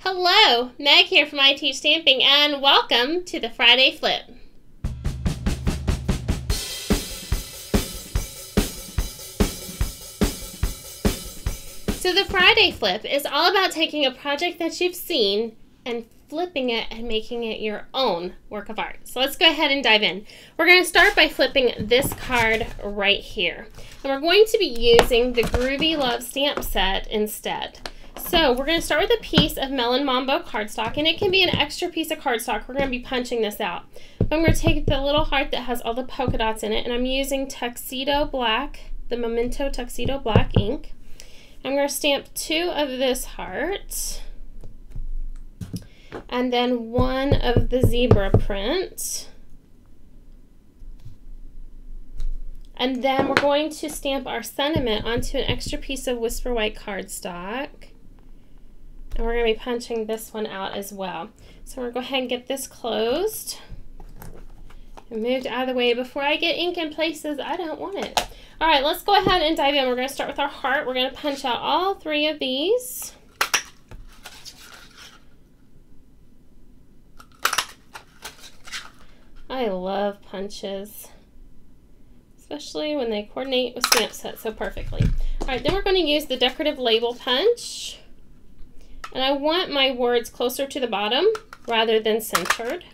Hello, Meg here from I Teach Stamping, and welcome to the Friday Flip. So the Friday Flip is all about taking a project that you've seen and flipping it and making it your own work of art. So let's go ahead and dive in. We're going to start by flipping this card right here. And we're going to be using the Groovy Love stamp set instead. So we're going to start with a piece of Melon Mambo cardstock, and it can be an extra piece of cardstock. We're going to be punching this out. But I'm going to take the little heart that has all the polka dots in it, and I'm using Tuxedo Black, the Memento Tuxedo Black ink. I'm going to stamp 2 of this heart, and then 1 of the zebra print. And then we're going to stamp our sentiment onto an extra piece of Whisper White cardstock. And we're going to be punching this one out as well. So we're going to go ahead and get this closed and moved out of the way before I get ink in places I don't want it. All right, let's go ahead and dive in. We're going to start with our heart. We're going to punch out all 3 of these. I love punches, especially when they coordinate with stamp sets so perfectly. All right, then we're going to use the decorative label punch. And I want my words closer to the bottom rather than centered.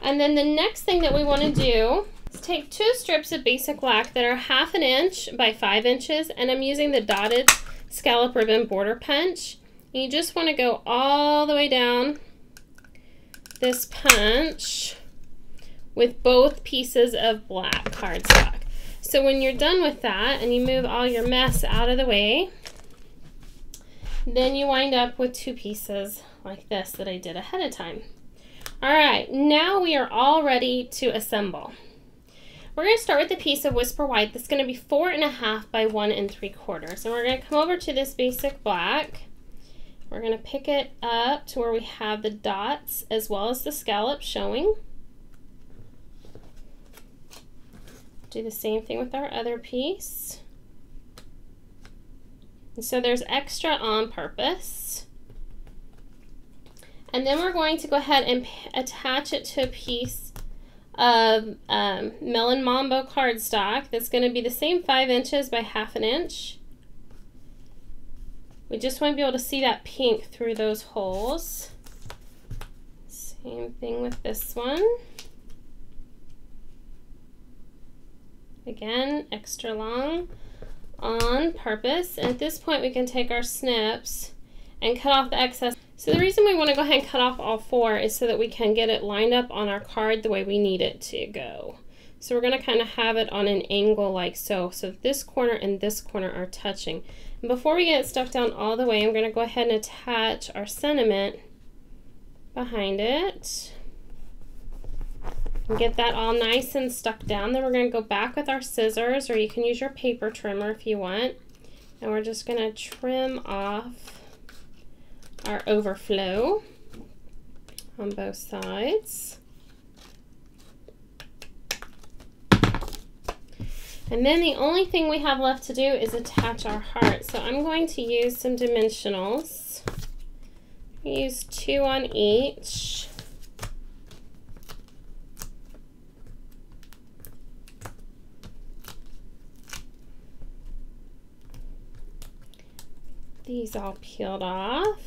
And then the next thing that we want to do is take 2 strips of basic black that are 1/2 inch by 5 inches, and I'm using the dotted scallop ribbon border punch. And you just want to go all the way down this punch with both pieces of black cardstock. So when you're done with that and you move all your mess out of the way, then you wind up with 2 pieces like this that I did ahead of time. All right, now we are all ready to assemble. We're going to start with a piece of Whisper White that's going to be 4.5 by 1 3/4. And we're going to come over to this basic black. We're going to pick it up to where we have the dots as well as the scallop showing. Do the same thing with our other piece. And so there's extra on purpose. And then we're going to go ahead and attach it to a piece of Melon Mambo cardstock that's going to be the same 5 inches by 1/2 inch. We just want to be able to see that pink through those holes. Same thing with this one. Again, extra long on purpose. And at this point we can take our snips and cut off the excess. So the reason we want to go ahead and cut off all 4 is so that we can get it lined up on our card the way we need it to go. So we're going to kind of have it on an angle like so. So this corner and this corner are touching. And before we get it stuck down all the way, I'm going to go ahead and attach our sentiment behind it. And get that all nice and stuck down. Then we're going to go back with our scissors, or you can use your paper trimmer if you want. And we're just going to trim off our overflow on both sides. And then the only thing we have left to do is attach our heart. So I'm going to use some dimensionals. Use 2 on each. These all peeled off.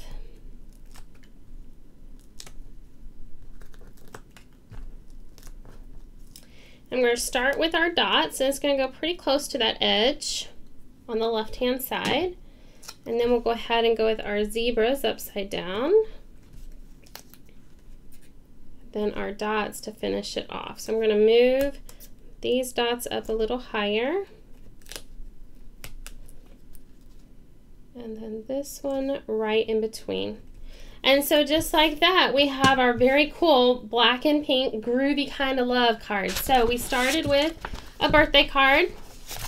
I'm going to start with our dots, and it's going to go pretty close to that edge on the left hand side. And then we'll go ahead and go with our zebras upside down. Then our dots to finish it off. So I'm going to move these dots up a little higher. And then this one right in between. And so just like that, we have our very cool black and pink groovy kind of love card. So we started with a birthday card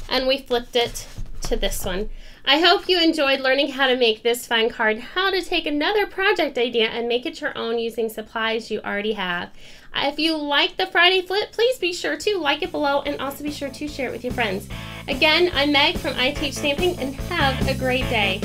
and we flipped it to this one. I hope you enjoyed learning how to make this fun card, how to take another project idea and make it your own using supplies you already have. If you like the Friday Flip, please be sure to like it below and also be sure to share it with your friends. Again, I'm Meg from I Teach Stamping, and have a great day.